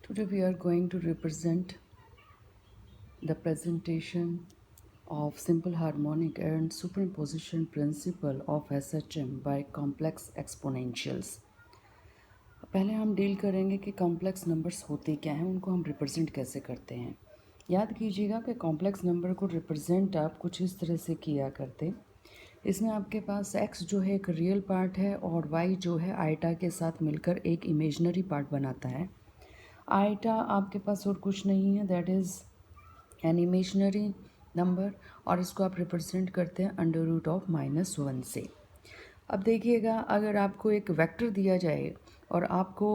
Today we are going to represent the presentation of simple harmonic and superimposition principle of SHM by complex exponentials. पहले हम deal करेंगे कि complex numbers होते क्या हैं, उनको हम रिप्रेजेंट कैसे करते हैं। याद कीजिएगा कि कॉम्प्लेक्स नंबर को रिप्रेजेंट आप कुछ इस तरह से किया करते। इसमें आपके पास x जो है एक रियल पार्ट है और y जो है आइटा के साथ मिलकर एक इमेजनरी पार्ट बनाता है। आइटा आपके पास और कुछ नहीं है, that is an imaginary number, और इसको आप रिप्रेजेंट करते हैं अंडर रूट ऑफ -1 से। अब देखिएगा, अगर आपको एक वेक्टर दिया जाए और आपको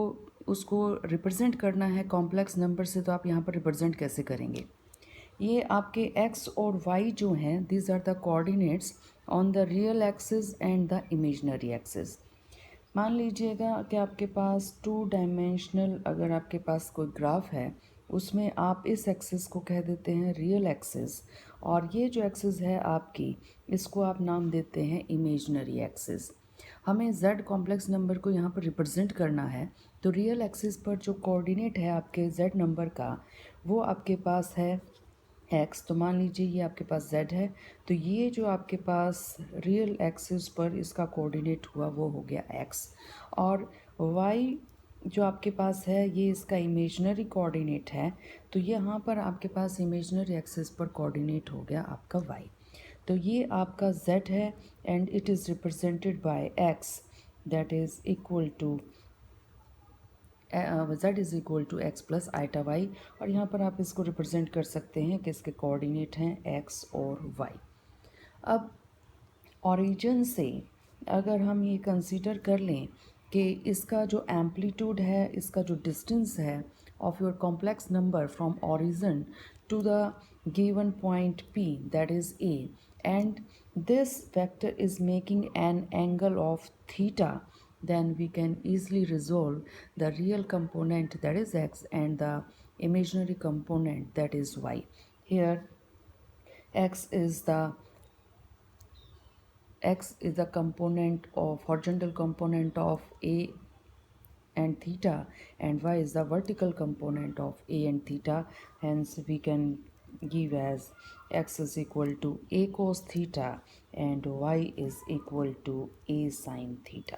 उसको रिप्रेजेंट करना है कॉम्प्लेक्स नंबर से, तो आप यहाँ पर रिप्रेजेंट कैसे करेंगे। ये आपके x और y जो हैं, these are the coordinates on the real axis and the imaginary axis. मान लीजिएगा कि आपके पास 2 डायमेंशनल अगर आपके पास कोई ग्राफ है, उसमें आप इस एक्सिस को कह देते हैं रियल एक्सिस, और ये जो एक्सिस है आपकी, इसको आप नाम देते हैं इमेजनरी एक्सिस। हमें z कॉम्प्लेक्स नंबर को यहाँ पर रिप्रेजेंट करना है, तो रियल एक्सिस पर जो कोऑर्डिनेट है आपके z नंबर का, वो आपके पास है x। तो मान लीजिए ये आपके पास z है, तो ये जो आपके पास रियल एक्सिस पर इसका कोऑर्डिनेट हुआ वो हो गया x, और y जो आपके पास है ये इसका इमेजनरी कोऑर्डिनेट है, तो यहाँ पर आपके पास इमेजनरी एक्सिस पर कोऑर्डिनेट हो गया आपका y। तो ये आपका z है and it is represented by x, that is equal to z is equal to x plus iota y, और यहाँ पर आप इसको रिप्रेजेंट कर सकते हैं कि इसके कोऑर्डिनेट हैं x और y। अब ओरिजिन से अगर हम ये कंसीडर कर लें कि इसका जो एम्पलीट्यूड है, इसका जो डिस्टेंस है of your complex number from origin to the given point p, that is a, and this vector is making an angle of theta, then we can easily resolve the real component, that is x, and the imaginary component, that is y. Here x is the component of horizontal component of a and theta, and y is the vertical component of a and theta. Hence we can give as x is equal to a cos theta and y is equal to a sin theta.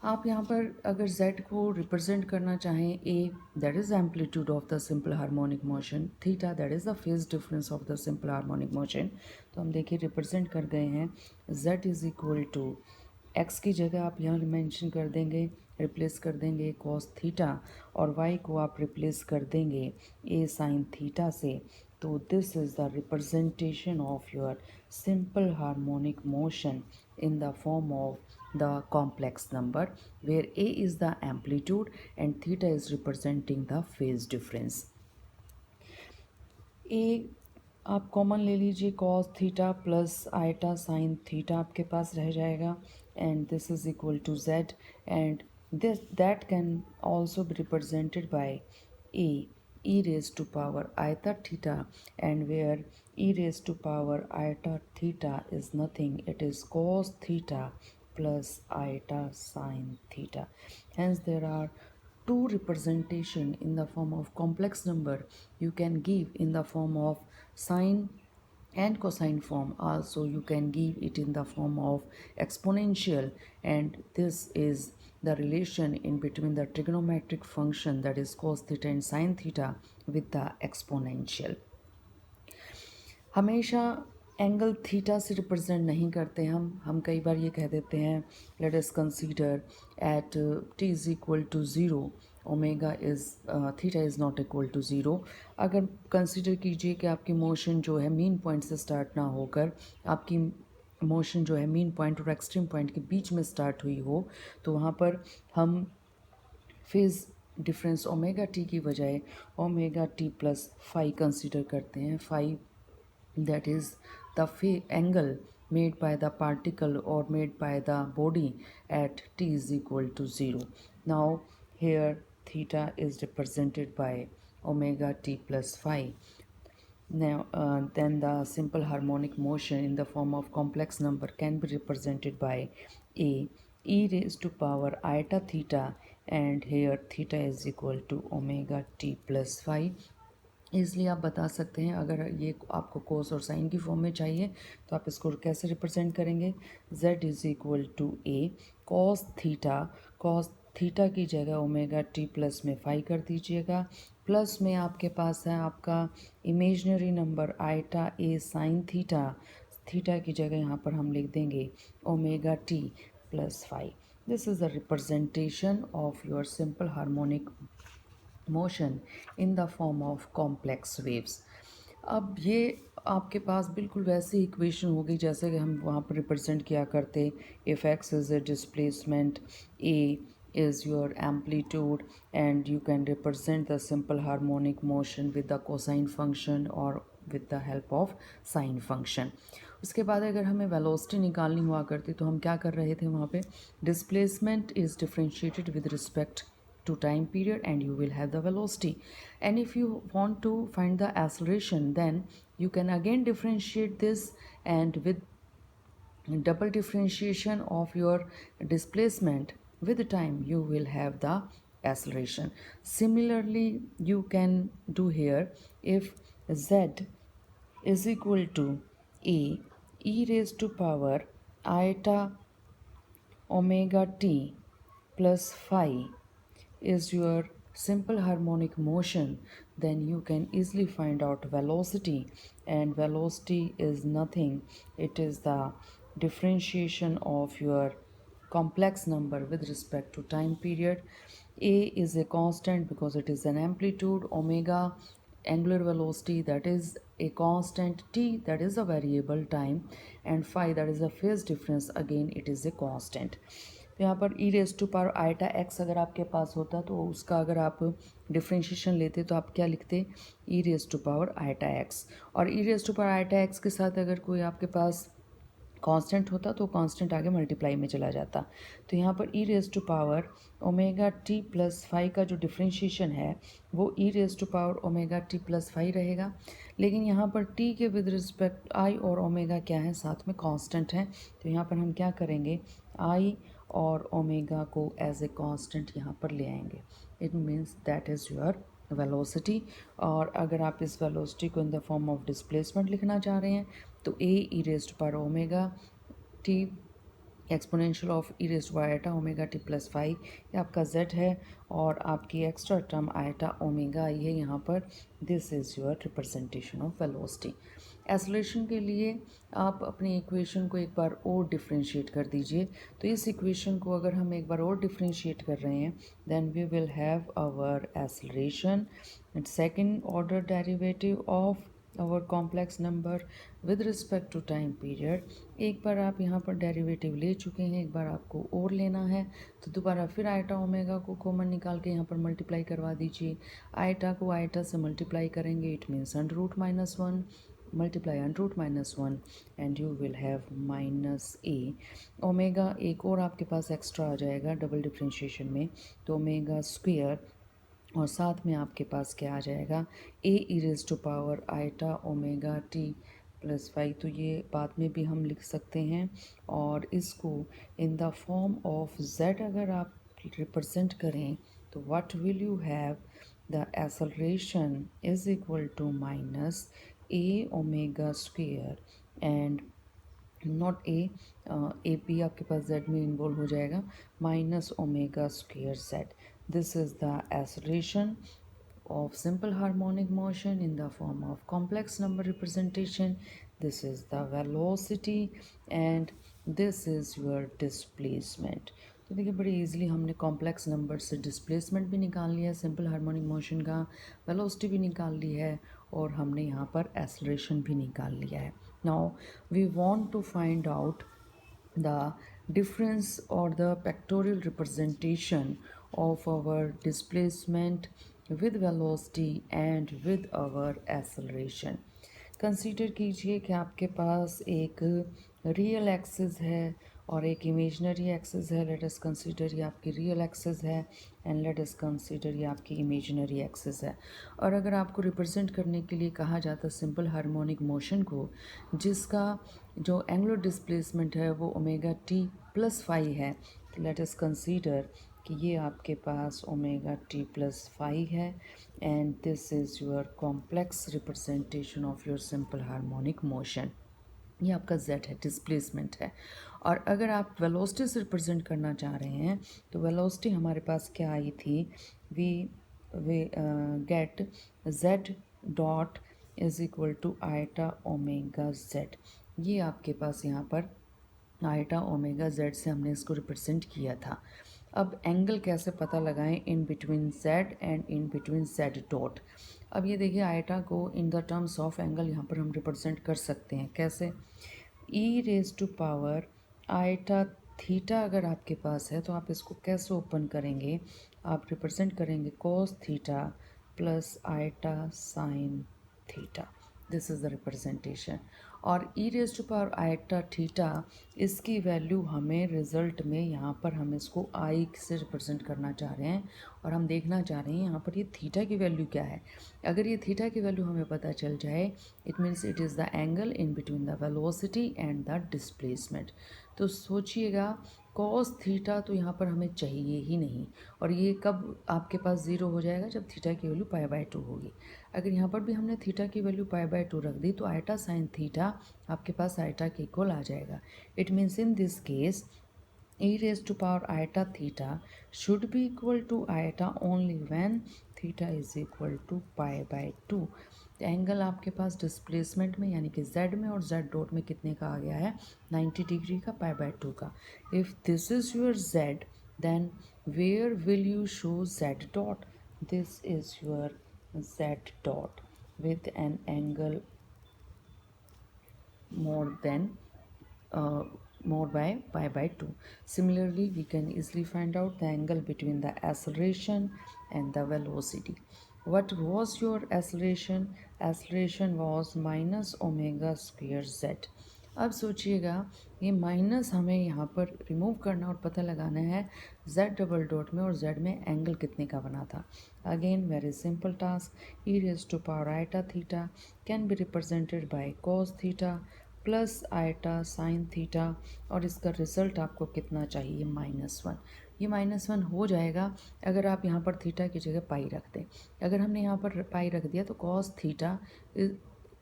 आप यहाँ पर अगर z को represent करना चाहें, a that is amplitude of the simple harmonic motion, theta that is the phase difference of the simple harmonic motion, तो हम देखिए रिप्रेजेंट कर गए हैं। z is equal to x की जगह आप यहाँ मेंशन कर देंगे, रिप्लेस कर देंगे cos थीटा, और y को आप रिप्लेस कर देंगे a sin थीटा से। तो this is the representation of your simple harmonic motion in the form of the complex number, where a is the amplitude and theta is representing the phase difference. a आप common ले लीजिए, cos theta plus iota sine theta आपके पास रह जाएगा, and this is equal to z, and this that can also be represented by a e raised to power iota theta, and where e raised to power iota theta is nothing, it is cos theta plus iota sin theta. Hence there are two representation in the form of complex number you can give in the form of sine and cosine form. Also you can give it in the form of exponential, and this is the relation in between the trigonometric function, that is cos theta and sin theta, with the exponential. हमेशा angle theta से represent नहीं करते हम कई बार ये कह देते हैं let us consider at t is equal to zero omega is theta is not equal to zero. अगर कंसीडर कीजिए कि आपकी मोशन जो है मीन पॉइंट से स्टार्ट ना होकर आपकी मोशन जो है मीन पॉइंट और एक्सट्रीम पॉइंट के बीच में स्टार्ट हुई हो, तो वहाँ पर हम फेज डिफरेंस ओमेगा टी की बजाय omega t plus phi consider करते हैं। Phi that is the angle made by the particle or made by the body at t is equal to 0. Now here theta is represented by omega t plus phi. Now then the simple harmonic motion in the form of complex number can be represented by a e raised to power iota theta and here theta is equal to omega t plus phi. इसलिए आप बता सकते हैं, अगर ये आपको कोस और sign की फॉर्म में चाहिए तो आप इसको कैसे रिप्रेजेंट करेंगे, z is equal to a cos theta की जगह ओमेगा टी प्लस में फाई कर दीजिएगा, प्लस में आपके पास है आपका imaginary number iota a sine theta की जगह यहाँ पर हम लिख देंगे omega t plus phi. This is the representation of your simple harmonic motion in the form of complex waves. अब ये आपके पास बिल्कुल वैसी इक्वेशन होगी जैसे कि हम वहाँ पर रिप्रेजेंट किया करते. If x is a displacement, A is your amplitude, and you can represent the simple harmonic motion with the cosine function or with the help of sine function. उसके बाद अगर हमें वेलोसिटी निकालनी हुआ करती तो हम क्या कर रहे थे वहाँ पे, displacement is differentiated with respect to time period and you will have the velocity, and if you want to find the acceleration then you can again differentiate this, and with double differentiation of your displacement with time you will have the acceleration. Similarly you can do here, if z is equal to a e raised to power iota omega t plus phi is your simple harmonic motion, then you can easily find out velocity, and velocity is nothing, it is the differentiation of your complex number with respect to time period. A is a constant because it is an amplitude, omega angular velocity that is a constant, t that is a variable time, and phi that is a phase difference, again it is a constant. तो यहाँ पर e raise to power iota x अगर आपके पास होता तो उसका अगर आप डिफ्रेंशिएशन लेते तो आप क्या लिखते, e raise to power iota x, और e raise to power iota x के साथ अगर कोई आपके पास कांस्टेंट होता तो कांस्टेंट आगे मल्टीप्लाई में चला जाता. तो यहाँ पर e raise to power omega t plus five का जो डिफ्रेंशिएशन है वो e raise to power omega t plus five रहेगा, लेकिन यहाँ पर टी के विद रिस्पेक्ट आई और ओमेगा क्या है, साथ में कांस्टेंट है. तो यहाँ पर हम क्या करेंगे, आई और ओमेगा को एज ए कांस्टेंट यहाँ पर ले आएंगे. It means that is your velocity. और अगर आप इस वेलोसिटी को in the form of displacement लिखना चाह रहे हैं तो ए ई रेस्ट पर omega t exponential of e raised by iota omega t plus five, ये आपका जेड है, और आपकी extra term iota omega i है यहाँ पर. This is your representation of velocity. Acceleration के लिए आप अपनी इक्वेशन को एक बार और डिफरेंशिएट कर दीजिए. तो इस इक्वेशन को अगर हम एक बार और डिफरेंशिएट कर रहे हैं then we will have our acceleration and second order derivative of our complex number with respect to time period. एक बार आप यहाँ पर डेरिवेटिव ले चुके हैं, एक बार आपको और लेना है तो दोबारा फिर आइटा ओमेगा को कॉमन निकाल के यहाँ पर मल्टीप्लाई करवा दीजिए. आइटा को आइटा से मल्टीप्लाई करेंगे, it means under root minus one, multiply under root minus 1 and you will have minus a. Omega एक और आपके पास एक्स्ट्रा आ जाएगा डबल डिफ्रेंशिएशन में, तो ओमेगा स्क्वेयर, और साथ में आपके पास क्या आ जाएगा, A e raise to power iota omega t plus five. तो ये बाद में भी हम लिख सकते हैं, और इसको in the form of z अगर आप रिप्रेजेंट करें तो what will you have, the acceleration is equal to minus a omega square and not a p आपके पास जेड में इन्वॉल्व हो जाएगा, minus omega square z. This is the acceleration of simple harmonic motion in the form of complex number representation. This is the velocity and this is your displacement. तो देखिए बड़ी easily हमने complex number से displacement भी निकाल लिया है, simple harmonic motion का वेलोसिटी भी निकाल ली है, और हमने यहाँ पर एक्सेलरेशन भी निकाल लिया है. Now we want to find out the difference or the pictorial representation of our displacement with velocity and with our acceleration. Consider कीजिए कि आपके पास एक रियल एक्सिस है और एक इमेजनरी एक्सिस है. लेट अस कंसीडर ये आपकी रियल एक्सिस है एंड लेट अस कंसीडर ये आपकी इमेजनरी एक्सिस है. और अगर आपको रिप्रेजेंट करने के लिए कहा जाता है सिंपल हार्मोनिक मोशन को, जिसका जो एंगुलर डिस्प्लेसमेंट है वो ओमेगा टी प्लस फाइव है, लेट अस कंसीडर कि ये आपके पास ओमेगा टी प्लस फाइव है and this is your complex representation of your simple harmonic motion. ये आपका z है, डिस्प्लेसमेंट है। और अगर आप वेलोसिटी से रिप्रेजेंट करना चाह रहे हैं तो वेलोसिटी हमारे पास क्या आई थी, we get z dot is equal to iota omega z। ये आपके पास यहाँ पर आइटा ओमेगा z से हमने इसको रिप्रेजेंट किया था। अब एंगल कैसे पता लगाएं in between z and in between z dot. अब ये देखिए आइटा को in the terms of angle यहाँ पर हम रिप्रेजेंट कर सकते हैं। कैसे? E raise to power iota theta अगर आपके पास है तो आप इसको कैसे ओपन करेंगे, आप रिप्रेजेंट करेंगे cos theta plus iota sine theta. This is the representation. और e raise to power iota theta इसकी वैल्यू हमें रिजल्ट में यहाँ पर हम इसको आई से रिप्रेजेंट करना चाह रहे हैं और हम देखना चाह रहे हैं यहाँ पर ये थीटा की वैल्यू क्या है। अगर ये थीटा की वैल्यू हमें पता चल जाए it means it is the angle in between the velocity and the displacement. तो सोचिएगा कॉस थीटा तो यहाँ पर हमें चाहिए ही नहीं, और ये कब आपके पास ज़ीरो हो जाएगा, जब थीटा की वैल्यू पाई बाय टू होगी। अगर यहाँ पर भी हमने थीटा की वैल्यू पाई बाय टू रख दी तो आइटा साइन थीटा आपके पास आइटा के इक्वल आ जाएगा। It means in this case e raised to power iota theta should be equal to iota only when theta is equal to pi by 2। Angle आपके पास displacement में यानी कि z में और z डॉट में कितने का आ गया है, 90 डिग्री का, पाई बाय 2 का। If this is your z then where will you show z dot? This is your z dot with an angle more than more by pi by 2. Similarly, we can easily find out the angle between the acceleration and the velocity. What was your acceleration? Acceleration was minus omega square z। अब सोचिएगा ये minus हमें यहाँ पर remove करना और पता लगाना है z डबल डॉट में और z में एंगल कितने का बना था। Again very simple task. E raise to power iota theta can be represented by cos theta plus iota sine theta, और इसका रिजल्ट आपको कितना चाहिए, -1। ये -1 हो जाएगा अगर आप यहाँ पर थीटा की जगह पाई रख दें। अगर हमने यहाँ पर पाई रख दिया तो cos theta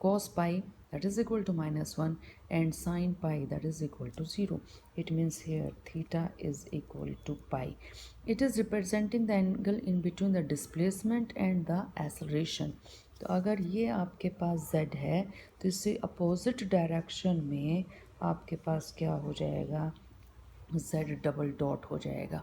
cos pi that is equal to -1 and sin pi that is equal to 0. It means here theta is equal to pi. It is representing the angle in between the displacement and the acceleration. तो अगर ये आपके पास z है तो इससे opposite direction में आपके पास क्या हो जाएगा, z डबल डॉट हो जाएगा।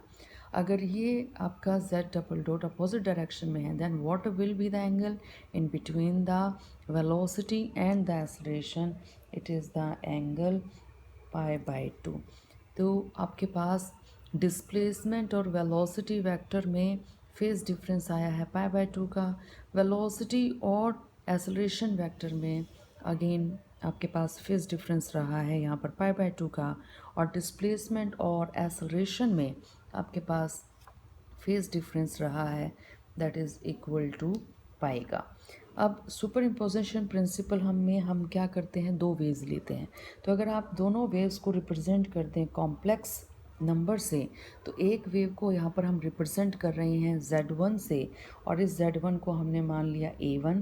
अगर ये आपका z double dot opposite direction में है then what will be the angle in between the velocity and the acceleration? It is the angle pi by 2। तो आपके पास डिस्प्लेसमेंट और वेलोसिटी वेक्टर में फेज डिफरेंस आया है पाई बाय 2 का। वेलोसिटी और एक्सेलरेशन वेक्टर में अगेन आपके पास फेज डिफरेंस रहा है यहाँ पर पाई बाय 2 का, और डिस्प्लेसमेंट और एक्सेलरेशन में आपके पास फेज डिफरेंस रहा है दैट इज़ इक्वल टू पाई का। अब सुपर इम्पोजिशन प्रिंसिपल हम क्या करते हैं, दो वेव्स लेते हैं। तो अगर आप दोनों वेव्स को रिप्रेजेंट करते हैं कॉम्प्लेक्स नंबर से तो एक वेव को यहाँ पर हम रिप्रेजेंट कर रहे हैं z1 से, और इस z1 को हमने मान लिया a1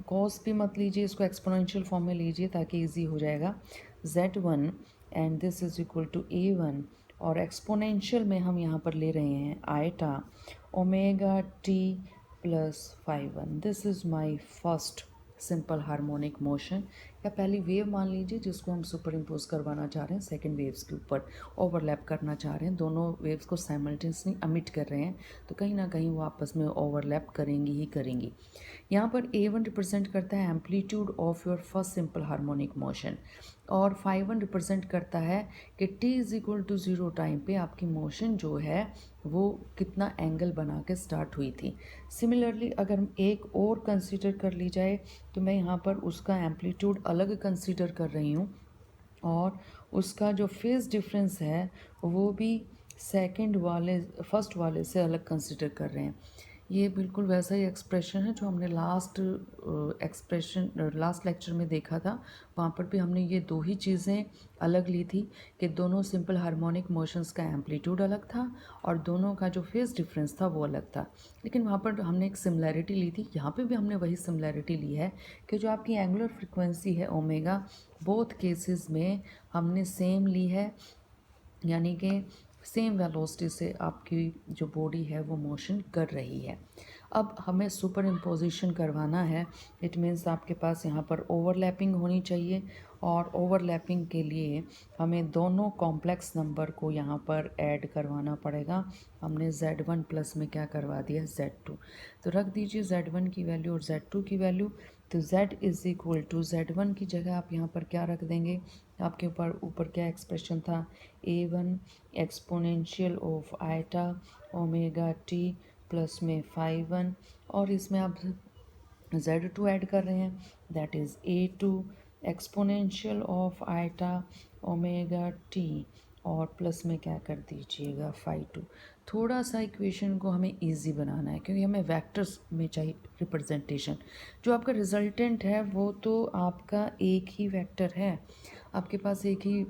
कॉस भी मत लीजिए, इसको एक्सपोनेंशियल फॉर्म में लीजिए ताकि इजी हो जाएगा। z1 and this is equal to a1, और एक्सपोनेंशियल में हम यहाँ पर ले रहे हैं iota omega t plus 5/1। This is my first simple harmonic motion, या पहली वेव मान लीजिए जिसको हम सुपर इम्पोज करवाना चाह रहे हैं सेकेंड वेव्स के ऊपर, ओवरलैप करना चाह रहे हैं, दोनों वेव्स को साइमल्टेनियसली अमिट कर रहे हैं तो कहीं ना कहीं वो आपस में ओवरलैप करेंगी ही करेंगी। यहाँ पर a1 रिप्रेजेंट करता है amplitude of your first simple harmonic motion, और 5/1 रिप्रेजेंट करता है कि t is equal to 0 time पे आपकी मोशन जो है वो कितना एंगल बना के स्टार्ट हुई थी। सिमिलरली अगर हम एक और कंसीडर कर ली जाए तो मैं यहाँ पर उसका एम्पलीट्यूड अलग कंसीडर कर रही हूँ, और उसका जो फेज डिफरेंस है वो भी फर्स्ट वाले से अलग कंसीडर कर रहे हैं। ये बिल्कुल वैसा ही एक्सप्रेशन है जो हमने लास्ट लेक्चर में देखा था। वहाँ पर भी हमने ये दो ही चीज़ें अलग ली थी कि दोनों सिंपल हार्मोनिक मोशंस का एम्पलीट्यूड अलग था और दोनों का जो फेज डिफरेंस था वो अलग था। लेकिन वहाँ पर हमने एक सिमिलैरिटी ली थी, यहाँ पे भी हमने वही सिमिलैरिटी ली है कि जो आपकी एंगुलर फ्रिक्वेंसी है ओमेगा, बोथ केसेस में हमने सेम ली है, यानी कि सेम वेलोसिटी से आपकी जो बॉडी है वो मोशन कर रही है। अब हमें सुपर इम्पोजिशन करवाना है, इट मीन्स आपके पास यहाँ पर ओवरलैपिंग होनी चाहिए और ओवरलैपिंग के लिए हमें दोनों कॉम्प्लेक्स नंबर को यहाँ पर ऐड करवाना पड़ेगा। हमने Z1 प्लस में क्या करवा दिया Z2, तो रख दीजिए Z1 की वैल्यू और Z2 की वैल्यू। तो Z is equal to Z1 की जगह आप यहाँ पर क्या रख देंगे, आपके ऊपर क्या एक्सप्रेशन था, A1 exponential of iota omega t plus में 5 1, और इसमें आप Z2 ऐड कर रहे हैं, that is A2 exponential of iota omega t और प्लस में क्या कर दीजिएगा 5 2। थोड़ा सा इक्वेशन को हमें इजी बनाना है क्योंकि हमें वेक्टर्स में चाहिए रिप्रेजेंटेशन। जो आपका रिजल्टेंट है वो तो आपका एक ही वेक्टर है, आपके पास एक ही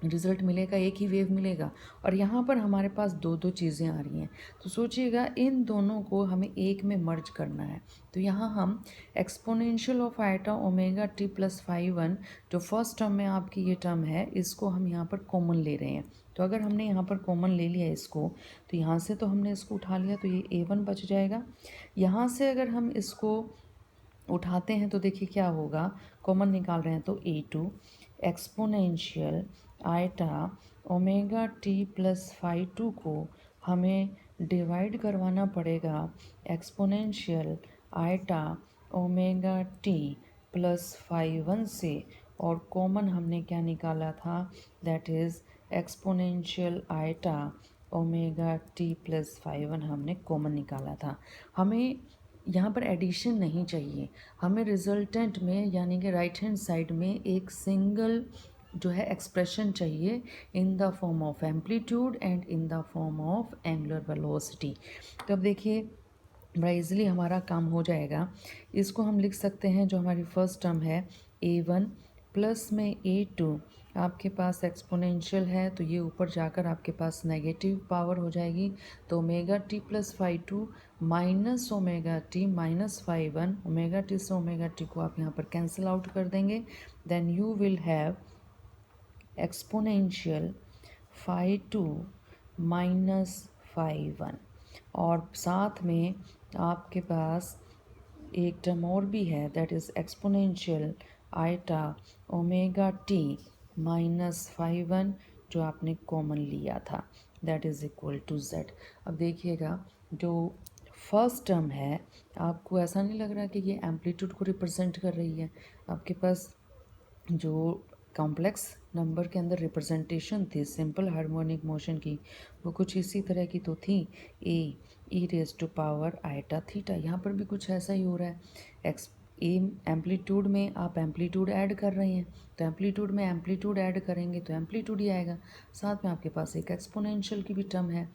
रिज़ल्ट मिलेगा, एक ही वेव मिलेगा, और यहाँ पर हमारे पास दो दो चीज़ें आ रही हैं। तो सोचिएगा इन दोनों को हमें एक में मर्ज करना है। तो यहाँ हम exponential of iota omega t plus 5 1, जो फर्स्ट टर्म में आपकी ये टर्म है, इसको हम यहाँ पर कॉमन ले रहे हैं। तो अगर हमने यहाँ पर कॉमन ले लिया इसको, तो यहाँ से तो हमने इसको उठा लिया, तो ये A1 बच जाएगा। यहाँ से अगर हम इसको उठाते हैं तो देखिए क्या होगा, कॉमन निकाल रहे हैं तो A2 exponential iota omega t plus 5 2 को हमें डिवाइड करवाना पड़ेगा exponential iota omega t plus 5 1 से, और कॉमन हमने क्या निकाला था, that is exponential iota omega t plus 5 1 हमने कॉमन निकाला था। हमें यहाँ पर एडिशन नहीं चाहिए, हमें रिजल्टेंट में यानी कि राइट हैंड साइड में एक सिंगल जो है एक्सप्रेशन चाहिए इन the form of amplitude and in the form of angular velocity. तो अब देखिए बड़ा इजीली हमारा काम हो जाएगा। इसको हम लिख सकते हैं, जो हमारी फर्स्ट टर्म है A1 प्लस में A2, आपके पास एक्सपोनेंशियल है तो ये ऊपर जाकर आपके पास नेगेटिव पावर हो जाएगी। तो omega t plus 5 2 minus omega t minus 5 1, omega t से ओमेगा टी को आप यहाँ पर कैंसिल आउट कर देंगे, then you will have exponential 5 2 minus 5 1, और साथ में आपके पास एक टर्म और भी है, that is exponential iota omega t minus 5 1, जो आपने कॉमन लिया था, that is equal to Z। अब देखिएगा जो फर्स्ट टर्म है, आपको ऐसा नहीं लग रहा कि ये एम्पलीट्यूड को रिप्रेजेंट कर रही है, आपके पास जो कॉम्प्लेक्स नंबर के अंदर रिप्रेजेंटेशन थी सिंपल हार्मोनिक मोशन की, वो कुछ इसी तरह की तो थी, e⁻⁻ आइटा थीटा। यहाँ पर भी कुछ ऐसा ही हो रहा है, एक्स ए एम्पलीट्यूड में आप एम्पलीट्यूड ऐड कर रहे हैं, तो एम्पलीट्यूड में एम्पलीट्यूड ऐड करेंगे तो एम्पलीट्यूड ही आएगा, साथ में आपके पास एक एक्सपोनेंशियल की भी टर्म है।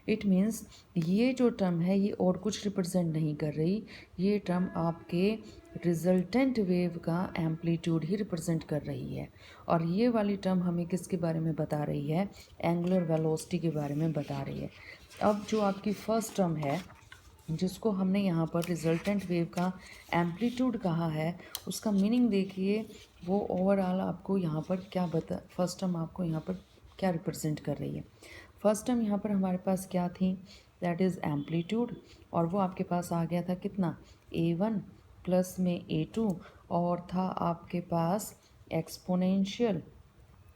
इट मीन्स ये जो टर्म है ये और कुछ रिप्रेजेंट नहीं कर रही, ये टर्म आपके रिजल्टेंट वेव का एम्पलीट्यूड ही रिप्रेजेंट कर रही है, और ये वाली टर्म हमें किसके बारे में बता रही है, एंगुलर वेलोसिटी के बारे में बता रही है। अब जो आपकी फर्स्ट टर्म है जिसको हमने यहाँ पर रिजल्टेंट वेव का एम्पलीट्यूड कहा है, उसका मीनिंग देखिए, वो ओवरऑल आपको यहाँ पर क्या बता, फर्स्ट टर्म आपको यहाँ पर क्या रिप्रेजेंट कर रही है। फर्स्ट टर्म यहाँ पर हमारे पास क्या थी, दैट इज़ एम्पलीट्यूड, और वो आपके पास आ गया था कितना, A1 प्लस में A2, और था आपके पास एक्सपोनेंशियल,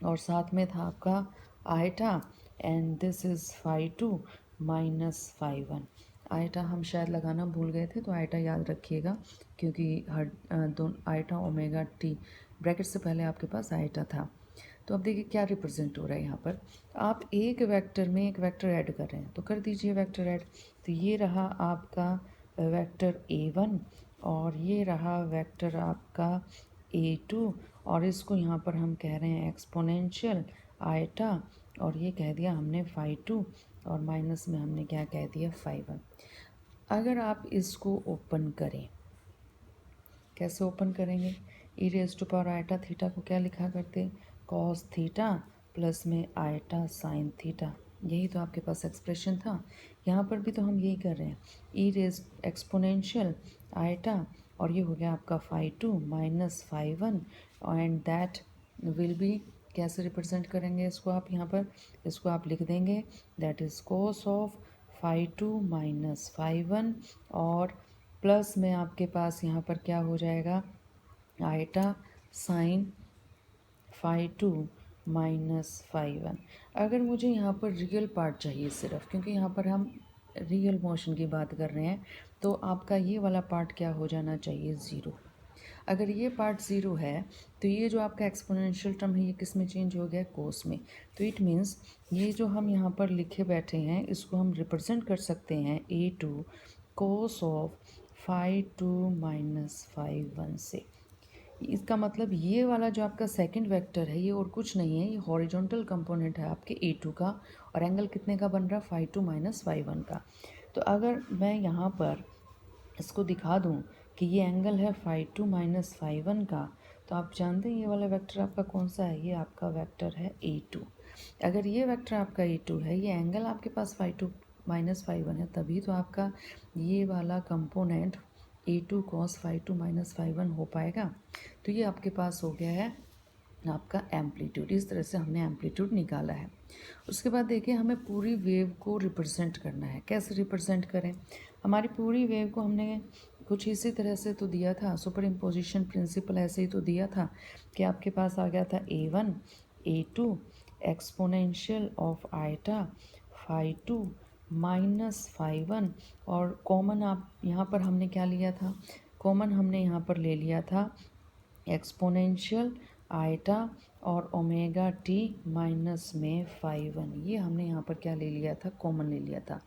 और साथ में था आपका iota, and this is 5 2 minus 5 1। Iota हम शायद लगाना भूल गए थे, तो आइटा याद रखिएगा, क्योंकि हर दोनों आइटा ओमेगा टी ब्रैकेट से पहले आपके पास आइटा था। तो अब देखिए क्या रिप्रेजेंट हो रहा है, यहाँ पर आप एक वेक्टर में एक वेक्टर ऐड कर रहे हैं, तो कर दीजिए वेक्टर ऐड। तो ये रहा आपका वेक्टर A1, और ये रहा वेक्टर आपका A2, और इसको यहाँ पर हम कह रहे हैं एक्सपोनेंशियल आइटा, और ये कह दिया हमने 5 2, और माइनस में हमने क्या कह दिया 5 1। अगर आप इसको ओपन करें, कैसे ओपन करेंगे? E raise to power iota theta को क्या लिखा करते? कॉस थीटा प्लस में आयटा साइन थीटा। यही तो आपके पास एक्सप्रेशन था। यहाँ पर भी तो हम यही कर रहे हैं, ई रेज एक्सपोनेंशियल आयटा, और ये हो गया आपका phi two minus phi one, and that will be, कैसे रिप्रेजेंट करेंगे इसको आप यहाँ पर? इसको आप लिख देंगे that is cos of phi two minus phi one, और प्लस में आपके पास यहाँ पर क्या हो जाएगा? Iota sine phi two minus phi one. अगर मुझे यहाँ पर रियल पार्ट चाहिए सिर्फ, क्योंकि यहाँ पर हम रियल मोशन की बात कर रहे हैं, तो आपका ये वाला पार्ट क्या हो जाना चाहिए? ज़ीरो। अगर ये पार्ट ज़ीरो है तो ये जो आपका एक्सपोनेंशियल टर्म है ये किस में चेंज हो गया? कोस में। तो इट मीन्स ये जो हम यहाँ पर लिखे बैठे हैं इसको हम रिप्रेजेंट कर सकते हैं A two cos of phi two minus phi one से। इसका मतलब ये वाला जो आपका सेकंड वेक्टर है ये और कुछ नहीं है, ये हॉरिजॉन्टल कंपोनेंट है आपके ए टू का, और एंगल कितने का बन रहा है? Phi two minus phi one का। तो अगर मैं यहाँ पर इसको दिखा दूँ कि ये एंगल है phi two minus phi one का, तो आप जानते हैं ये वाला वेक्टर आपका कौन सा है? ये आपका वेक्टर है ए टू। अगर ये वेक्टर आपका ए टू है, ये एंगल आपके पास phi two minus phi one है, तभी तो आपका ये वाला component A two cos phi two minus phi one हो पाएगा। तो ये आपके पास हो गया है आपका एम्पलीट्यूड। इस तरह से हमने एम्पलीट्यूड निकाला है। उसके बाद देखिए हमें पूरी वेव को रिप्रेजेंट करना है। कैसे रिप्रेजेंट करें? हमारी पूरी वेव को हमने कुछ इसी तरह से तो दिया था, सुपर इम्पोजिशन प्रिंसिपल ऐसे ही तो दिया था कि आपके पास आ गया था A one A two exponential of iota phi two minus phi one, और कॉमन आप यहाँ पर हमने क्या लिया था? कॉमन हमने यहाँ पर ले लिया था एक्सपोनेंशियल आयटा और ओमेगा टी माइनस में फाई वन। ये हमने यहाँ पर क्या ले लिया था? कॉमन ले लिया था।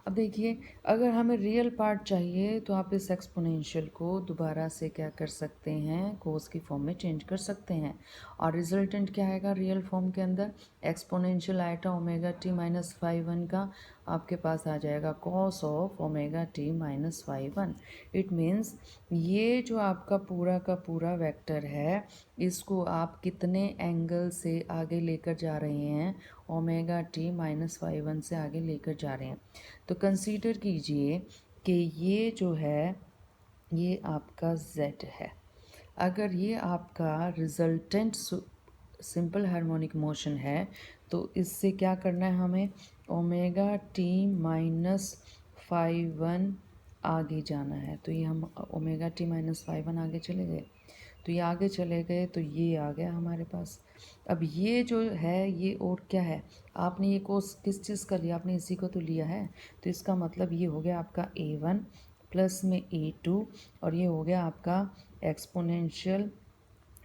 अब देखिए अगर हमें रियल पार्ट चाहिए तो आप इस एक्सपोनेंशियल को दोबारा से क्या कर सकते हैं? कोस की फॉर्म में चेंज कर सकते हैं, और रिजल्टेंट क्या आएगा रियल फॉर्म के अंदर? Exponential iota omega t minus five one का आपके पास आ जाएगा cos of omega t minus five one. It means ये जो आपका पूरा का पूरा वेक्टर है इसको आप कितने एंगल से आगे लेकर जा रहे हैं? Omega t minus five one से आगे लेकर जा रहे हैं। तो कंसीडर कीजिए कि ये जो है ये आपका z है। अगर ये आपका रिजल्टेंट सिंपल हार्मोनिक मोशन है तो इससे क्या करना है हमें? Omega t minus five one आगे जाना है। तो ये हम omega t minus five one आगे चले गए, तो ये आगे चले गए तो ये आ गया हमारे पास। अब ये जो है ये और क्या है? आपने ये कोर्स किस चीज़ का लिया? आपने इसी को तो लिया है। तो इसका मतलब ये हो गया आपका ए वन प्लस में ए टू, और ये हो गया आपका exponential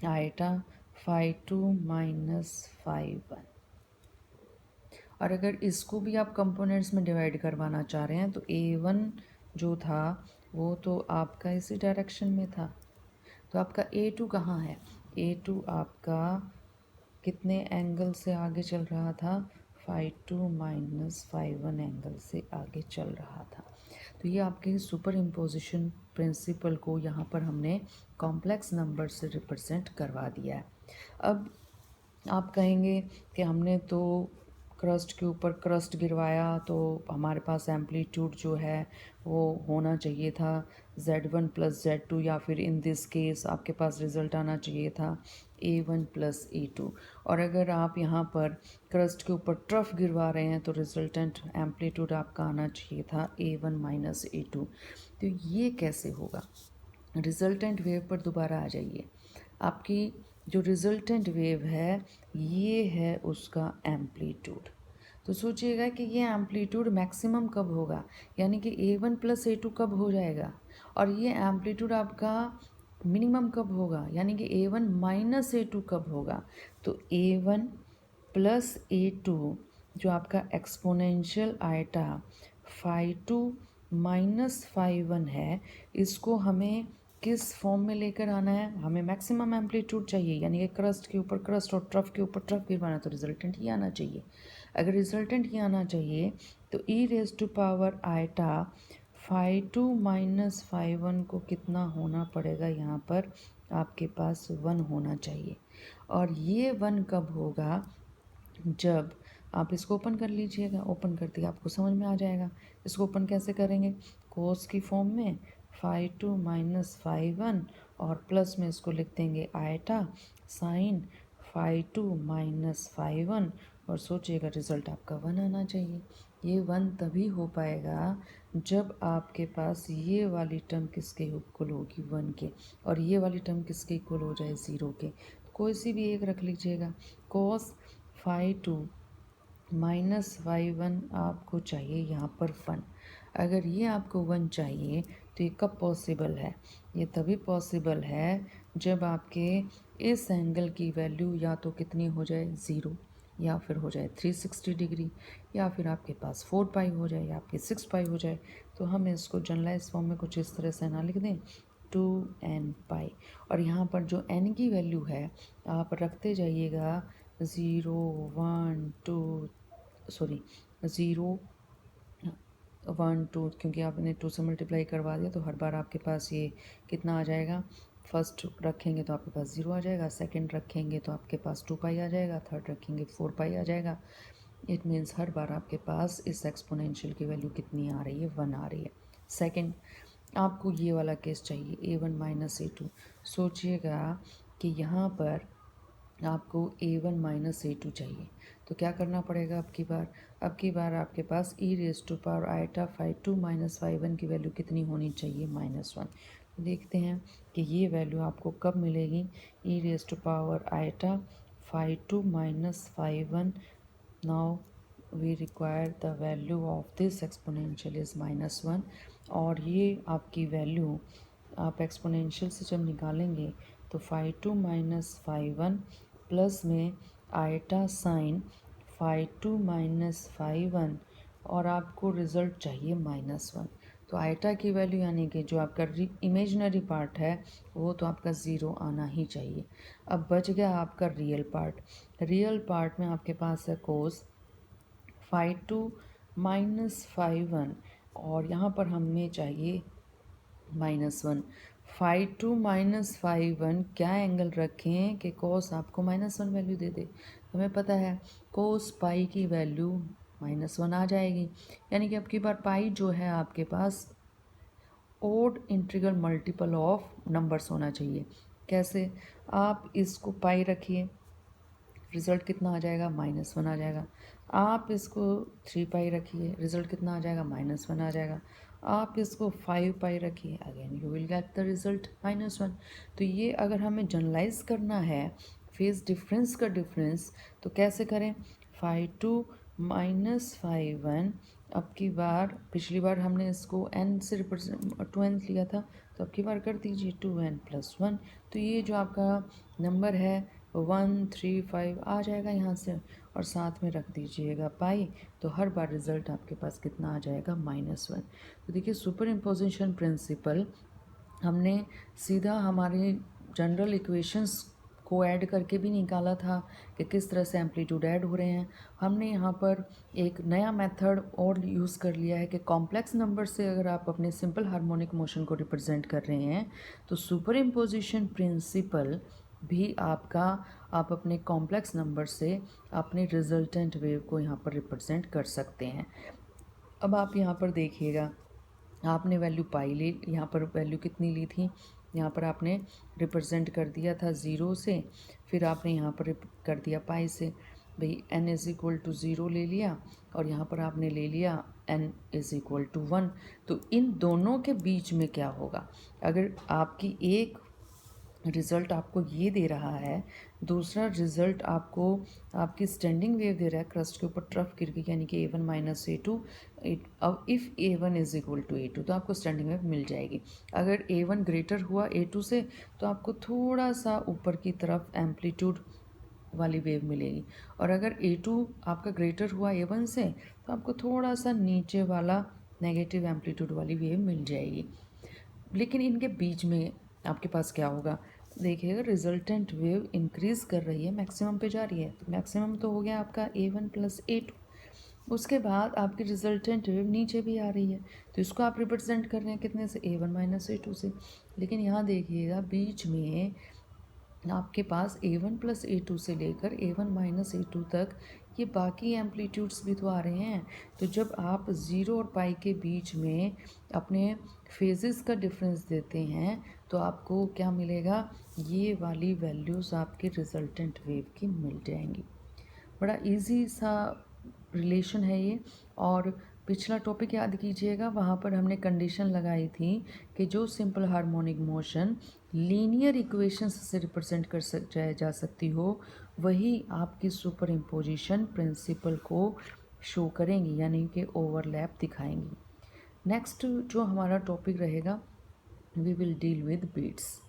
iota phi two minus five one. और अगर इसको भी आप कंपोनेंट्स में डिवाइड करवाना चाह रहे हैं तो ए वन जो था वो तो आपका इसी डायरेक्शन में था। तो आपका ए टू कहाँ है? ए टू आपका कितने एंगल से आगे चल रहा था? Phi two minus five one angle से आगे चल रहा था। तो ये आपके सुपर इम्पोजिशन प्रिंसिपल को यहाँ पर हमने कॉम्प्लेक्स नंबर से रिप्रेजेंट करवा दिया है। अब आप कहेंगे कि हमने तो क्रस्ट के ऊपर क्रस्ट गिरवाया तो हमारे पास एम्पलीट्यूड जो है वो होना चाहिए था z1 प्लस z2, या फिर इन दिस केस आपके पास रिज़ल्ट आना चाहिए था a1 प्लस a2। और अगर आप यहाँ पर क्रस्ट के ऊपर ट्रफ गिरवा रहे हैं तो रिजल्टेंट एम्पलीट्यूड आपका आना चाहिए था a1 माइनस a2। तो ये कैसे होगा? रिजल्टेंट वेव पर दोबारा आ जाइए। आपकी जो रिजल्टेंट वेव है ये है उसका एम्पलीट्यूड। तो सोचिएगा कि ये एम्पलीट्यूड मैक्सिमम कब होगा, यानी कि a1 प्लस a2 कब हो जाएगा, और ये एम्पलीट्यूड आपका मिनिमम कब होगा, यानी कि a1 माइनस a2 कब होगा। तो a1 प्लस a2 जो आपका exponential iota phi two minus five one है, इसको हमें किस फॉर्म में लेकर आना है? हमें मैक्सिमम एम्पलीट्यूड चाहिए, यानी कि क्रस्ट के ऊपर क्रस्ट और ट्रफ के ऊपर ट्रफ गिरवाना, तो रिजल्टेंट ही आना चाहिए। अगर रिजल्टेंट ही आना चाहिए तो e raise to power iota φ2 minus φ1 को कितना होना पड़ेगा, यहाँ पर आपके पास 1 होना चाहिए। और ये 1 कब होगा, जब आप इसको ओपन कर लीजिएगा। ओपन करते ही आपको समझ में आ जाएगा। इसको ओपन कैसे करेंगे, कोस की फॉर्म में φ2 माइनस φ1 और प्लस में इसको लिख देंगे आयटा साइन φ2 माइनस φ1 और सोचिएगा रिजल्ट आपका 1 आना चाहिए। ये 1 तभी हो पाएगा जब आपके पास ये वाली टर्म किसके इक्वल होगी, 1 के, और ये वाली टर्म किसके इक्वल हो जाए, 0 के। कोई सी भी एक रख लीजिएगा। कोस φ2 माइनस φ1 आपको चाहिए यहाँ पर 1। अगर ये आपको 1 चाहिए तो ये कब पॉसिबल है, ये तभी पॉसिबल है जब आपके इस एंगल की वैल्यू या तो कितनी हो जाए, 0, या फिर हो जाए 360 डिग्री, या फिर आपके पास 4 पाई हो जाए, या आपके 6 पाई हो जाए। तो हम इसको जनरलाइज फॉर्म में कुछ इस तरह से ना लिख दें, 2n पाई। और यहाँ पर जो n की वैल्यू है आप रखते जाइएगा 0 1 2 सॉरी 0 1 2, क्योंकि आपने 2 से मल्टीप्लाई करवा दिया तो हर बार आपके पास ये कितना आ जाएगा। फर्स्ट रखेंगे तो आपके पास 0 आ जाएगा, सेकंड रखेंगे तो आपके पास 2 पाई आ जाएगा, थर्ड रखेंगे 4 पाई आ जाएगा। इट मीन्स हर बार आपके पास इस एक्सपोनेंशियल की वैल्यू कितनी आ रही है, 1 आ रही है। सेकंड, आपको ये वाला केस चाहिए a1 माइनस a2। सोचिएगा कि यहाँ पर आपको a1 माइनस a2 चाहिए, तो क्या करना पड़ेगा अब की बार आपके पास e raise to power iota φ2 minus φ1 की वैल्यू कितनी होनी चाहिए, -1। तो देखते हैं कि ये वैल्यू आपको कब मिलेगी, e raise to power iota φ2 minus φ1। Now we require the value of this exponential is -1। और ये आपकी वैल्यू आप एक्सपोनेंशियल से जब निकालेंगे तो φ2 माइनस φ1 प्लस में आयटा साइन φ2 माइनस φ1 और आपको रिज़ल्ट चाहिए -1। तो आयटा की वैल्यू यानी कि जो आपका इमेजनरी पार्ट है वो तो आपका 0 आना ही चाहिए। अब बच गया आपका रियल पार्ट। रियल पार्ट में आपके पास है कोस φ2 माइनस φ1 और यहाँ पर हमें चाहिए -1। φ2 माइनस φ1 क्या एंगल रखें कि कोस आपको -1 वैल्यू दे दे। हमें पता है कोस पाई की वैल्यू -1 आ जाएगी, यानी कि अब की बार पाई जो है आपके पास odd integral multiple of numbers होना चाहिए। कैसे, आप इसको पाई रखिए, रिज़ल्ट कितना आ जाएगा, -1 आ जाएगा। आप इसको 3 पाई रखिए, रिज़ल्ट कितना आ जाएगा, -1 आ जाएगा। आप इसको 5 पाई रखिए, again you will get the result -1। तो ये अगर हमें जनरलाइज करना है फेज डिफरेंस का डिफरेंस, तो कैसे करें, φ2 माइनस φ1। अब की बार पिछली बार हमने इसको n से रिप्रेजेंट 2n लिया था, तो अब की बार कर दीजिए 2n प्लस 1। तो ये जो आपका नंबर है 135 आ जाएगा यहाँ से, और साथ में रख दीजिएगा पाई। तो हर बार रिज़ल्ट आपके पास कितना आ जाएगा, -1। तो देखिए सुपर इम्पोजिशन प्रिंसिपल हमने सीधा हमारे जनरल इक्वेशंस को ऐड करके भी निकाला था कि किस तरह से एम्पलीट्यूड ऐड हो रहे हैं। हमने यहाँ पर एक नया मेथड और यूज़ कर लिया है कि कॉम्प्लेक्स नंबर से अगर आप अपने सिंपल हार्मोनिक मोशन को रिप्रेजेंट कर रहे हैं तो सुपर इम्पोजिशन प्रिंसिपल भी आपका, आप अपने कॉम्प्लेक्स नंबर से अपने रिजल्टेंट वेव को यहाँ पर रिप्रेजेंट कर सकते हैं। अब आप यहाँ पर देखिएगा, आपने वैल्यू पाई ली, यहाँ पर वैल्यू कितनी ली थी, यहाँ पर आपने रिप्रेजेंट कर दिया था 0 से, फिर आपने यहाँ पर कर दिया पाई से, भाई n इज़ इक्वल टू 0 ले लिया और यहाँ पर आपने ले लिया n इज़ इक्वल टू 1। तो इन दोनों के बीच में क्या होगा, अगर आपकी एक रिज़ल्ट आपको ये दे रहा है, दूसरा रिज़ल्ट आपको आपकी स्टैंडिंग वेव दे रहा है, क्रस्ट के ऊपर ट्रफ गिर गई, यानी कि a1 माइनस a2। अब if a1 is equal to a2 तो आपको स्टैंडिंग वेव मिल जाएगी। अगर a1 ग्रेटर हुआ a2 से तो आपको थोड़ा सा ऊपर की तरफ एम्पलीट्यूड वाली वेव मिलेगी, और अगर a2 आपका ग्रेटर हुआ a1 से तो आपको थोड़ा सा नीचे वाला नेगेटिव एम्पलीट्यूड वाली वेव मिल जाएगी। लेकिन इनके बीच में आपके पास क्या होगा, देखिएगा रिजल्टेंट वेव इंक्रीज़ कर रही है, मैक्सिमम पे जा रही है। तो मैक्सिमम तो हो गया आपका a1 प्लस a2। उसके बाद आपकी रिजल्टेंट वेव नीचे भी आ रही है, तो इसको आप रिप्रेजेंट कर रहे हैं कितने से, A1 माइनस A2 से। लेकिन यहाँ देखिएगा बीच में आपके पास A1 प्लस A2 से लेकर A1 माइनस A2 तक ये बाकी एम्पलीट्यूड्स भी तो आ रहे हैं। तो जब आप ज़ीरो और पाई के बीच में अपने फेजेस का डिफरेंस देते हैं तो आपको क्या मिलेगा, ये वाली वैल्यूज़ आपके रिजल्टेंट वेव की मिल जाएंगी। बड़ा इजी सा रिलेशन है ये। और पिछला टॉपिक याद कीजिएगा, वहाँ पर हमने कंडीशन लगाई थी कि जो simple harmonic motion linear equations से रिप्रेजेंट जा सकती हो, वही आपकी सुपर इम्पोजिशन प्रिंसिपल को शो करेंगी, यानी कि ओवरलैप दिखाएंगी। नेक्स्ट जो हमारा टॉपिक रहेगा, we will deal with beats.